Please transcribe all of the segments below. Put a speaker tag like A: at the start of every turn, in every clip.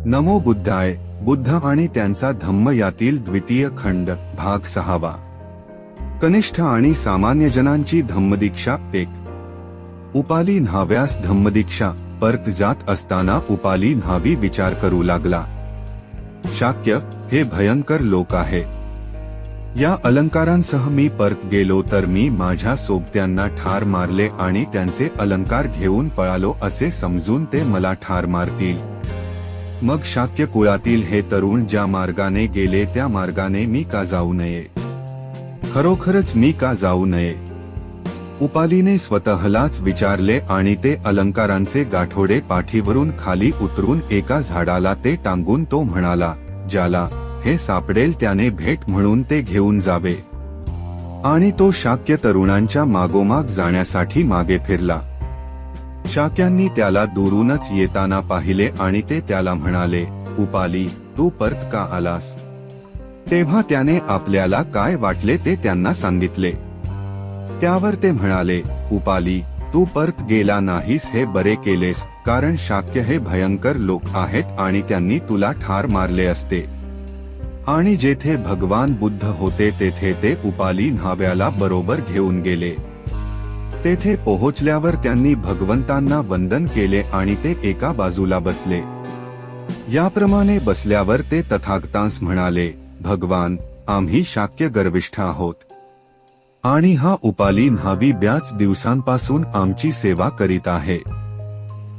A: नमो बुद्धाय. बुद्ध आणि त्यांचा धम्म यातील द्वितीय खंड भाग 6. कनिष्ठ आणि सामान्य जनांची धम्मदीक्षा 1. उपाली न्हाव्यास धम्मदीक्षा. परत जात असताना उपाली न्हावी विचार करू लागला. शाक्य, हे भयंकर लोक आहे. या अलंकारांसह मी परत गेलो तर मी माझ्या सोबत्यांना ठार मारले आणि त्यांचे अलंकार घेऊन पळालो असे समजून ते मला ठार मारतील. मग शाक्य कुळातील हे तरुण ज्या मार्गाने गेले त्या मार्गाने मी का जाऊ नये? खरोखरच मी का जाऊ नये? उपालीने स्वतःलाच विचारले आणि ते अलंकारांचे गाठोडे पाठीवरून खाली उतरून एका झाडाला ते टांगून तो म्हणाला, ज्याला हे सापडेल त्याने भेट म्हणून ते घेऊन जावे. आणि तो शाक्य तरुणांच्या मागोमाग जाण्यासाठी मागे फिरला. शाक्यांनी त्याला दुरूनच येताना पाहिले आणि ते त्याला म्हणाले, उपाली, तू परत का आलास? तेव्हा त्याने आपल्याला काय वाटले ते त्यांना सांगितले. त्यावर ते म्हणाले, उपाली, तू परत गेला नाहीस हे बरे केलेस, कारण शाक्य हे भयंकर लोक आहेत आणि त्यांनी तुला ठार मारले असते. आणि जेथे भगवान बुद्ध होते तेथे ते उपाली न्हाव्याला बरोबर घेऊन गेले. तेथे पोहोचल्यावर त्यांनी भगवंतांना वंदन केले आणि ते एका बाजूला बसले. याप्रमाणे बसल्यावर ते तथागतांस म्हणाले, भगवान, आम्ही शाक्य गर्विष्ठ आहोत. आणि हा उपाली न्हावी बऱ्याच दिवसांपासून आमची सेवा करीत आहे.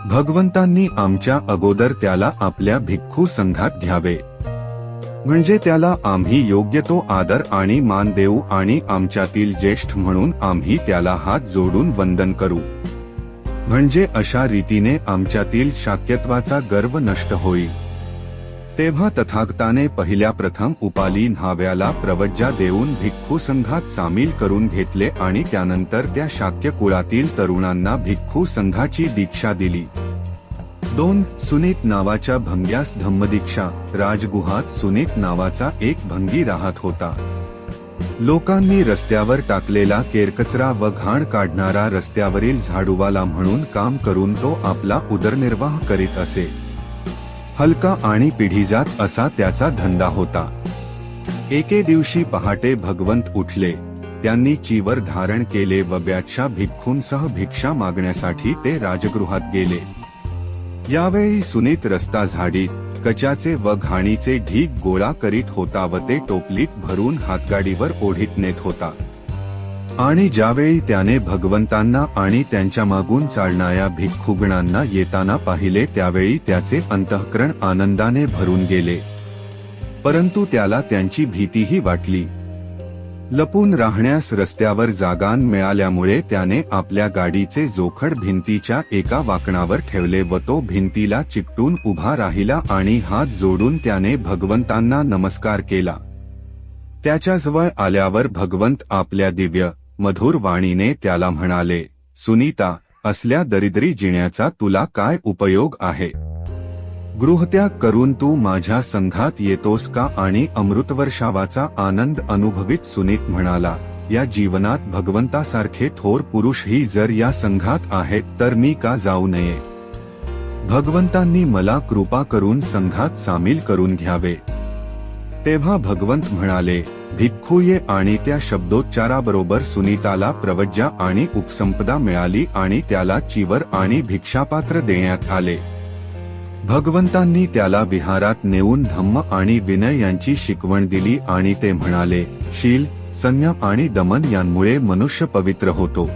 A: भगवंतांनी आमच्या अगोदर त्याला आपल्या भिक्खू संघात घ्यावे, म्हणजे त्याला आम्ही योग्य तो आदर आणि मान देऊ आणि आमच्यातील ज्येष्ठ म्हणून आम्ही त्याला हात जोडून वंदन करू. म्हणजे अशा रीतीने आमच्यातील शाक्यत्वाचा गर्व नष्ट होईल. तेव्हा तथागताने पहिल्या प्रथम उपाली न्हाव्याला प्रवज्जा देऊन भिक्खू संघात सामील करून घेतले आणि त्यानंतर त्या शाक्य कुळातील तरुणांना भिक्खू संघाची दीक्षा दिली. 2. सुनीत नावाच्या भंग्यास धम्मदीक्षा. राजगुहात सुनीत नावाचा एक भंगी राहत होता. लोकांनी रस्त्यावर टाकलेला केरकचरा व घाण काढणारा रस्त्यावरील झाडूवाला म्हणून काम करून तो आपला उदरनिर्वाह करीत असे. हलका आणि पिढीजात असा त्याचा धंदा होता. एके दिवशी पहाटे भगवंत उठले. त्यांनी चीवर धारण केले व बऱ्याचशा भिक्खूंसह भिक्षा मागण्यासाठी ते राजगृहात गेले. यावेळी सुनीत रस्ता झाडीत, कचाचे व घाणीचे ढीग गोळा करीत होता व ते टोपलीत भरून हातगाडीवर ओढीत नेत होता. आणि ज्यावेळी त्याने भगवंतांना आणि त्यांच्या मागून चालणाऱ्या भिक्खुगणांना येताना पाहिले त्यावेळी त्याचे अंतःकरण आनंदाने भरून गेले. परंतु त्याला त्यांची भीतीही वाटली. लपून राहण्यास रस्त्यावर जागा मिळाल्यामुळे त्याने आपल्या गाडीचे जोखड भिंतीच्या एका वाकणावर ठेवले व तो भिंतीला चिकटून उभा राहिला आणि हात जोडून त्याने भगवंतांना नमस्कार केला. त्याच्याजवळ आल्यावर भगवंत आपल्या दिव्य मधुर वाणीने त्याला म्हणाले, सुनीता, असल्या दरिद्री जिण्याचा तुला काय उपयोग आहे? गृहत्याग करून तू माझ्या संघात येतोस का? आणि अमृतवर्षावाचा आनंद अनुभवित सुनीत म्हणाला, या जीवनात भगवंतासारखे थोर पुरुषही जर या संघात आहेत तर मी का जाऊ नये? भगवंतांनी मला कृपा करून संघात सामील करून घ्यावे. तेव्हा भगवंत म्हणाले, भिक्खू ये. आणि त्या शब्दोच्चाराबरोबर सुनीताला प्रवज्जा आणि उपसंपदा मिळाली आणि त्याला चीवर आणि भिक्षापात्र देण्यात आले. भगवंतांनी त्याला विहारात नेऊन धम्म आणि विनय यांची शिकवण दिली आणि ते म्हणाले, शील, संयम आणि दमन यांमुळे मनुष्य पवित्र होतो.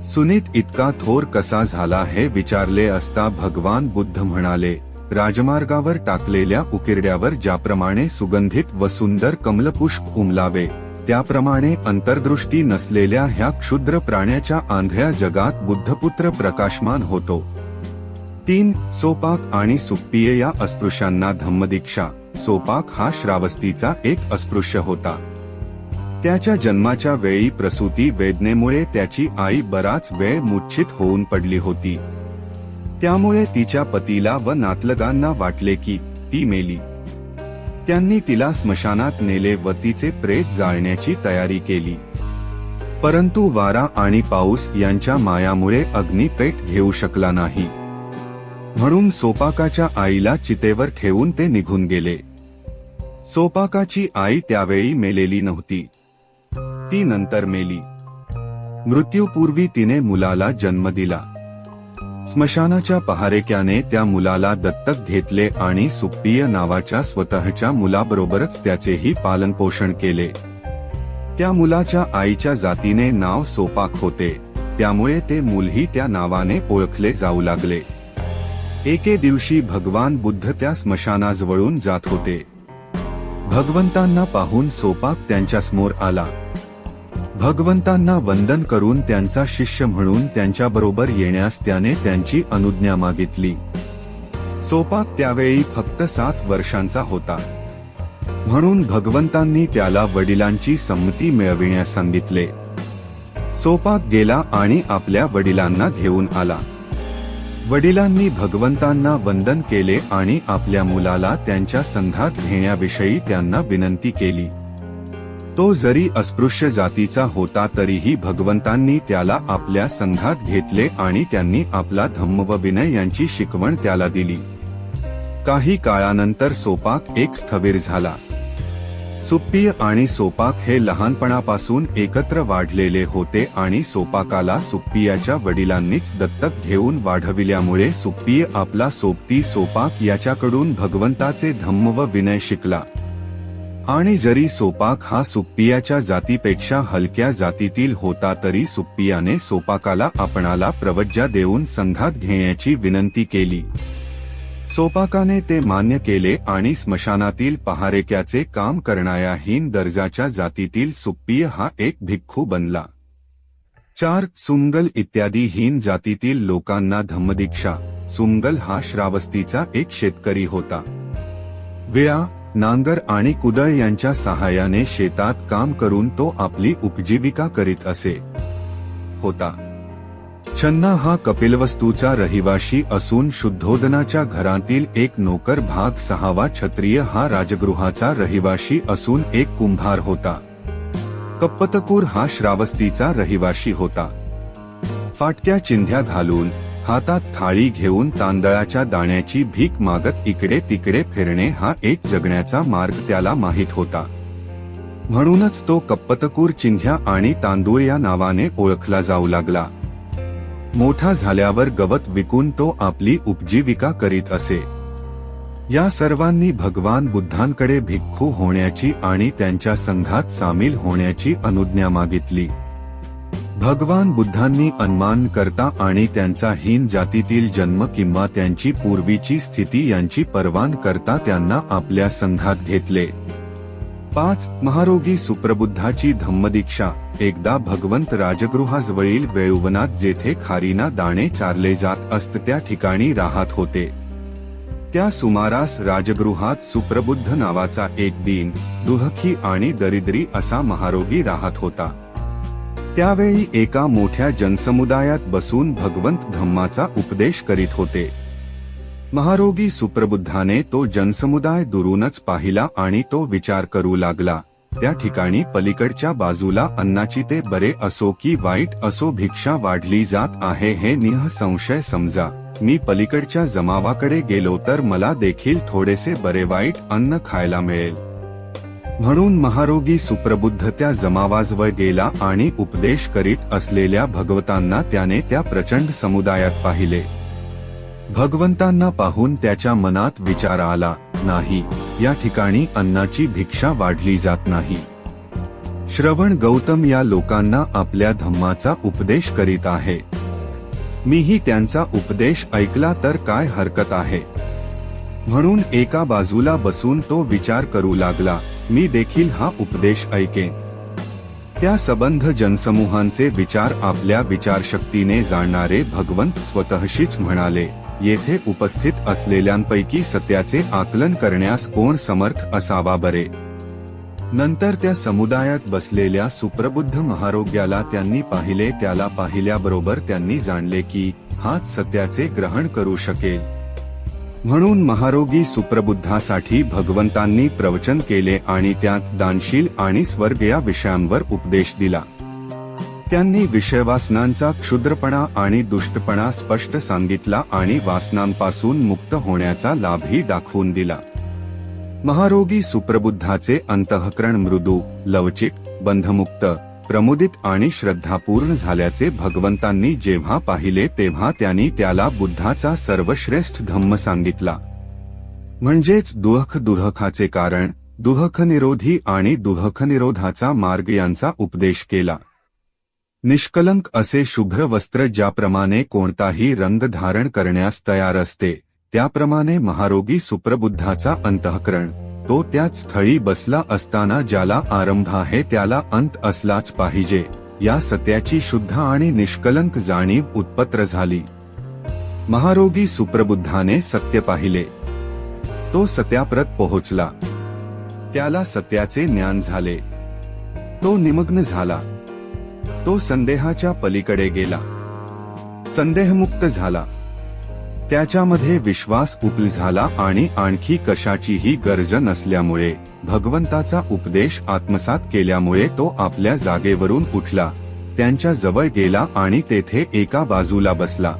A: सुनीत इतका थोर कसा झाला हे विचारले असता भगवान बुद्ध म्हणाले, राजमार्गावर टाकलेल्या उकिरड्यावर ज्याप्रमाणे सुगंधित व सुंदर कमलपुष्प उमलावे त्याप्रमाणे अंतर्दृष्टी नसलेल्या ह्या क्षुद्र प्राण्याच्या आंधळ्या जगात बुद्धपुत्र प्रकाशमान होतो. 3. सोपाक आणि सुप्पिये या अस्पृश्यांना धम्मदीक्षा. सोपाक हा श्रावस्तीचा एक अस्पृश्य होता. त्याच्या जन्माच्या वेळी प्रसूती वेदनेमुळे त्याची आई बराच वेळ मूर्छित होऊन पडली होती. त्यामुळे तिच्या पतीला व नातलगांना वाटले की ती मेली. त्यांनी तिला स्मशानात नेले व तिचे प्रेत जाळण्याची तयारी केली. परंतु वारा आणि पाऊस यांच्या मायामुळे अग्नी पेट घेऊ शकला नाही. म्हणून सोपाकाच्या आईला चितेवर ठेवून ते निघून गेले. सोपाकाची आई त्यावेळी मेलेली नव्हती. ती नंतर मेली. मृत्यूपूर्वी तिने मुलाला जन्म दिला. स्मशानाच्या पहारेक्याने त्या मुलाला दत्तक घेतले आणि सुप्पिय नावाच्या स्वतःच्या मुलाबरोबरच त्याचेही पालनपोषण केले. त्या मुलाच्या आईच्या जातीने नाव सोपाक होते, त्यामुळे ते मूलही त्या नावाने ओळखले जाऊ लागले. एके दिवशी भगवान बुद्ध त्या स्मशानाजवळून जात होते. भगवंतांना पाहून सोपाक त्यांच्यासमोर आला. भगवंतांना वंदन करून त्यांचा शिष्य म्हणून त्यांच्याबरोबर येण्यास त्याने त्यांची अनुज्ञा मागितली. सोपाक त्यावेळी फक्त 7 वर्षांचा होता. म्हणून भगवंतांनी त्याला वडिलांची संमती मिळविण्यास सांगितले. सोपाक गेला आणि आपल्या वडिलांना घेऊन आला. वडिलांनी भगवंतांना वंदन केले आणि आपल्या मुलाला त्यांच्या संघात घेण्याविषयी त्यांना विनंती केली. तो जरी अस्पृश्य जातीचा होता तरीही भगवंतांनी त्याला आपल्या संघात घेतले आणि त्यांनी आपला धम्म व विनय यांची शिकवण त्याला दिली. काही काळानंतर सोपाक एक स्थविर झाला. सुप्पिय आणि सोपाक हे लहानपणापासून एकत्र वाढलेले होते आणि सोपाकाला सुप्पियाच्या वडिलांनीच दत्तक घेऊन वाढविल्यामुळे सुप्पिय आपला सोबती सोपाक याच्याकडून भगवंताचे धम्म व विनय शिकला. आणि जरी सोपाक हा सुप्पियाच्या जातीपेक्षा हलक्या जातीतील होता तरी सुप्पियाने सोपाकाला आपणाला प्रवज्जा देऊन संघात घेण्याची विनंती केली. सोपाकाने ते मान्य केले आणि स्मशानातील पहारेक्याचे काम करणाऱ्या हीन दर्जाच्या जातीतील सुप्पिय हा एक भिक्खू बनला. 4. सुमगल इत्यादी हीन जातीतील लोकांना धम्मदीक्षा. सुमगल हा श्रावस्तीचा एक शेतकरी होता. विळा, नांगर आणि कुदळ यांच्या सहाय्याने शेतात काम करून तो आपली उपजीविका करीत असे होता. छन्ना हा कपिलवस्तूचा रहिवाशी असून शुद्धोदनाच्या घरातील एक नोकर. भाग 6. क्षत्रिय हा राजगृहाचा रहिवाशी असून एक कुंभार होता. कप्पतकूर हा श्रावस्तीचा रहिवाशी होता. फाटक्या चिंध्या घालून हातात थाळी घेऊन तांदळाच्या दाण्याची भीक मागत इकडे तिकडे फिरणे हा एक जगण्याचा मार्ग त्याला माहीत होता. म्हणूनच तो कप्पतकूर चिंध्या आणि तांदूळ या नावाने ओळखला जाऊ लागला. मोठा झाल्यावर गवत विकून तो आपली उपजीविका करीत असे. या सर्वांनी भगवान बुद्धांकडे भिक्खू होण्याची आणि त्यांच्या संघात सामील होण्याची अनुज्ञा मागितली. भगवान बुद्धांनी अन्मान करता आणि त्यांचा हीन जातीतील जन्म किंवा त्यांची पूर्वीची स्थिती यांची पर्वा न करता त्यांना आपल्या संघात घेतले. 5. महारोगी सुप्रबुद्धाची धम्मदीक्षा. एकदा भगवंत राजगृहाजवळील वेळुवनात जेथे खारीना दाणे चारले जात असत त्या ठिकाणी राहत होते. त्या सुमारास राजगृहात सुप्रबुद्ध नावाचा एक दीन, दुःखी आणि दरिद्री असा महारोगी राहत होता. त्यावेळी एका मोठ्या जनसमुदायात बसून भगवंत धम्माचा उपदेश करीत होते. महारोगी सुप्रबुद्धाने तो जनसमुदाय दुरूनच पाहिला आणि तो विचार करू लागला, त्या ठिकाणी पलीकडच्या बाजूला अन्नाची ते बरे असो की वाईट असो भिक्षा वाढली जात आहे हे निःसंशय समजा. मी पलीकडच्या जमावाकडे गेलो तर मला देखील थोडेसे बरे वाईट अन्न खायला मिळेल. म्हणून महारोगी सुप्रबुद्ध त्या जमावाजवळ गेला आणि उपदेश करीत असलेल्या भगवंतांना त्याने त्या प्रचंड समुदायात पाहिले. भगवंतांना पाहून त्याच्या मनात विचार आला, नाही, या ठिकाणी अन्नाची भिक्षा वाढली जात नाही. श्रवण गौतम या लोकांना आपल्या धम्माचा उपदेश करीत आहे. मीही त्यांचा उपदेश ऐकला तर काय हरकत आहे. म्हणून एका बाजूला बसून तो विचार करू लागला, मी देखील हा उपदेश ऐकेन. त्या सबंध जनसमूहांचे विचार आपल्या विचारशक्तीने जाणणारे भगवंत स्वतःशीच म्हणाले, येथे उपस्थित असलेल्यांपैकी सत्याचे आकलन करण्यास कोण समर्थ असावा बरे. नंतर त्या समुदायात बसलेल्या सुप्रबुद्ध महारोग्याला त्यांनी पाहिले. त्याला पाहिल्याबरोबर त्यांनी जाणले की हाच सत्याचे ग्रहण करू शकेल. म्हणून महारोगी सुप्रबुद्धासाठी भगवंतांनी प्रवचन केले आणि त्यात दानशील आणि स्वर्ग या विषयांवर उपदेश दिला. त्यांनी विषयवासनांचा क्षुद्रपणा आणि दुष्टपणा स्पष्ट सांगितला आणि वासनांपासून मुक्त होण्याचा लाभही दाखवून दिला. महारोगी सुप्रबुद्धाचे अंतःकरण मृदू, लवचिक, बंधमुक्त, प्रमुदित आणि श्रद्धापूर्ण झाल्याचे भगवंतांनी जेव्हा पाहिले तेव्हा त्यांनी त्याला बुद्धाचा सर्वश्रेष्ठ धम्म सांगितला. म्हणजेच दुःखाचे कारण, दुःखनिरोधी आणि दुःखनिरोधाचा मार्ग यांचा उपदेश केला. निष्कलंक असे शुभ्र वस्त्र ज्याप्रमाणे कोणताही रंग धारण करण्यास तयार असते, त्याप्रमाणे महारोगी सुप्रबुद्धाचा अंतःकरण, तो त्याच स्थळी बसला असताना ज्याला आरंभ आहे त्याला अंत असलाच पाहिजे, या सत्याची शुद्ध आणि निष्कलंक जाणीव उत्पन्न झाली. महारोगी सुप्रबुद्धाने सत्य पाहिले. तो सत्याप्रत पोहोचला. त्याला सत्याचे ज्ञान झाले. तो निमग्न झाला. तो संदेहाच्या पलीकडे गेला. संदेहमुक्त झाला. त्याच्यामध्ये विश्वास उपल झाला आणि आणखी कशाचीही गरज नसल्यामुळे, भगवंताचा उपदेश आत्मसात केल्यामुळे तो आपल्या जागेवरून उठला, त्यांच्या जवळ गेला आणि तेथे एका बाजूला बसला.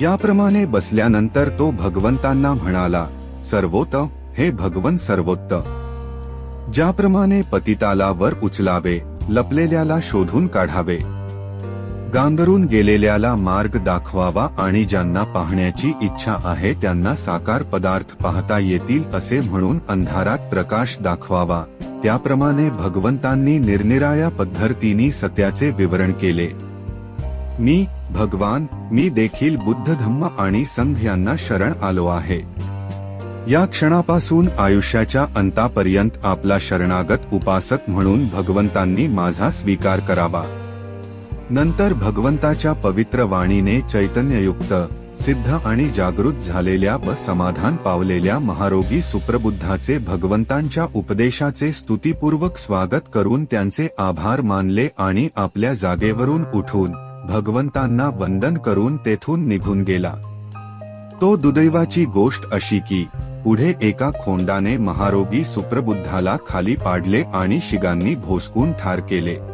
A: याप्रमाणे बसल्यानंतर तो भगवंतांना म्हणाला, सर्वोत्तम, हे भगवन सर्वोत्तम, ज्याप्रमाणे पतिताला वर उचलावे, लपलेल्याला शोधून काढावे, गांगरून गेलेल्याला मार्ग दाखवावा आणि ज्यांना पाहण्याची इच्छा आहे त्यांना साकार पदार्थ पाहता येतील असे म्हणून अंधारात प्रकाश दाखवावा, त्याप्रमाणे भगवंतांनी निरनिराळ्या पद्धतीने सत्याचे विवरण केले. मी भगवान, मी देखील बुद्ध धम्म आणि संघ यांना शरण आलो आहे. या क्षणापासून आयुष्याच्या अंतापर्यंत आपला शरणागत उपासक म्हणून भगवंतांनी माझा स्वीकार करावा. नंतर भगवंताच्या पवित्र वाणीने चैतन्ययुक्त, सिद्ध आणि जागृत झालेल्या व समाधान पावलेल्या महारोगी सुप्रबुद्धाचे भगवंतांच्या उपदेशाचे स्तुतीपूर्वक स्वागत करून त्यांचे आभार मानले आणि आपल्या जागेवरून उठून भगवंतांना वंदन करून तेथून निघून गेला. तो दुर्दैवाची गोष्ट अशी की पुढे एका खोंडाने महारोगी सुप्रबुद्धाला खाली पाडले आणि शिगांनी भोसकून ठार केले.